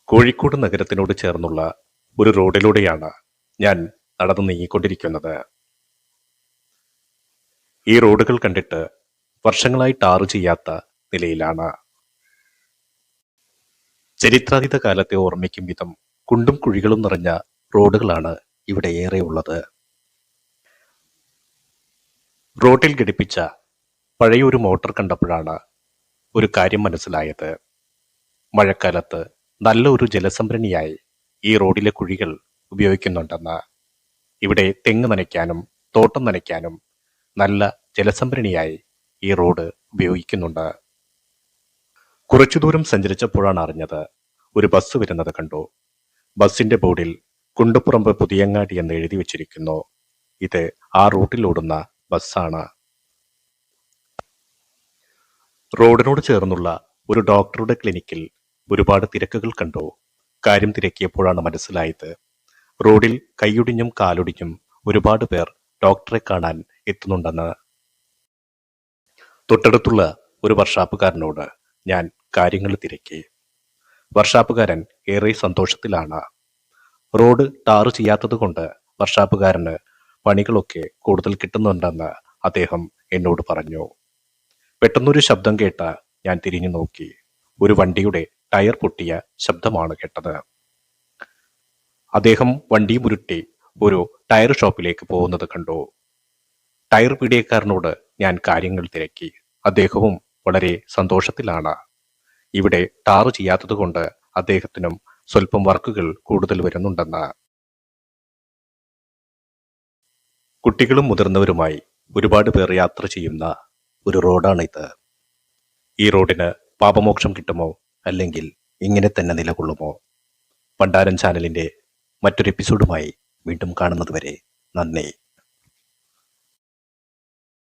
കോഴിക്കോട് നഗരത്തിനോട് ചേർന്നുള്ള ഒരു റോഡിലൂടെയാണ് ഞാൻ നടന്നു നീങ്ങിക്കൊണ്ടിരിക്കുന്നത്. ഈ റോഡുകൾ കണ്ടിട്ട് വർഷങ്ങളായി ടാർ ചെയ്യാത്ത നിലയിലാണ്. ചരിത്രാതീത കാലത്തെ ഓർമ്മിക്കും വിധം കുണ്ടും കുഴികളും നിറഞ്ഞ റോഡുകളാണ് ഇവിടെ ഏറെയുള്ളത്. റോഡിൽ ഘടിപ്പിച്ച പഴയൊരു മോട്ടോർ കണ്ടപ്പോഴാണ് ഒരു കാര്യം മനസ്സിലായത്. മഴക്കാലത്ത് നല്ല ഒരു ജലസംഭരണിയായി ഈ റോഡിലെ കുഴികൾ ഉപയോഗിക്കുന്നുണ്ടെന്ന്. ഇവിടെ തെങ്ങ് നനയ്ക്കാനും തോട്ടം നനയ്ക്കാനും നല്ല ജലസംഭരണിയായി ഈ റോഡ് ഉപയോഗിക്കുന്നുണ്ട്. കുറച്ചു ദൂരം സഞ്ചരിച്ചപ്പോഴാണ് അറിഞ്ഞത്, ഒരു ബസ് വരുന്നത് കണ്ടു. ബസിന്റെ ബോർഡിൽ കുണ്ടുപുറമ്പ് പുതിയങ്ങാടി എന്ന് എഴുതി വച്ചിരിക്കുന്നു. ഇത് ആ റൂട്ടിലോടുന്ന ബസ്സാണ്. റോഡിനോട് ചേർന്നുള്ള ഒരു ഡോക്ടറുടെ ക്ലിനിക്കിൽ ഒരുപാട് തിരക്കുകൾ കണ്ടു. കാര്യം തിരക്കിയപ്പോഴാണ് മനസ്സിലായത്, റോഡിൽ കൈയൊടിഞ്ഞും കാലൊടിഞ്ഞും ഒരുപാട് പേർ ഡോക്ടറെ കാണാൻ എത്തുന്നുണ്ടെന്ന്. തൊട്ടടുത്തുള്ള ഒരു വർഷാപ്പുകാരനോട് ഞാൻ കാര്യങ്ങൾ തിരക്കി. വർഷാപ്പുകാരൻ ഏറെ സന്തോഷത്തിലാണ്. റോഡ് ടാർ ചെയ്യാത്തത് കൊണ്ട് വർഷാപ്പുകാരന് പണികളൊക്കെ കൂടുതൽ കിട്ടുന്നുണ്ടെന്ന് അദ്ദേഹം എന്നോട് പറഞ്ഞു. പെട്ടെന്നൊരു ശബ്ദം കേട്ട ഞാൻ തിരിഞ്ഞു നോക്കി. ഒരു വണ്ടിയുടെ ടയർ പൊട്ടിയ ശബ്ദമാണ് കേട്ടത്. അദ്ദേഹം വണ്ടി മുരുട്ടി ഒരു ടയർ ഷോപ്പിലേക്ക് പോകുന്നത് കണ്ടു. ടയർ പീടികക്കാരനോട് ഞാൻ കാര്യങ്ങൾ തിരക്കി. അദ്ദേഹവും വളരെ സന്തോഷത്തിലാണ്. ഇവിടെ ടാർ ചെയ്യാത്തത് കൊണ്ട് അദ്ദേഹത്തിനും സ്വല്പം വർക്കുകൾ കൂടുതൽ വരുന്നുണ്ടെന്ന്. കുട്ടികളും മുതിർന്നവരുമായി ഒരുപാട് പേർ യാത്ര ചെയ്യുന്ന ഒരു റോഡാണിത്. ഈ റോഡിന് പാപമോക്ഷം കിട്ടുമോ, അല്ലെങ്കിൽ ഇങ്ങനെ തന്നെ നിലകൊള്ളുമോ? പണ്ടാരൻ ചാനലിന്റെ മറ്റൊരു എപ്പിസോഡുമായി വീണ്ടും കാണുന്നതുവരെ നന്ദി.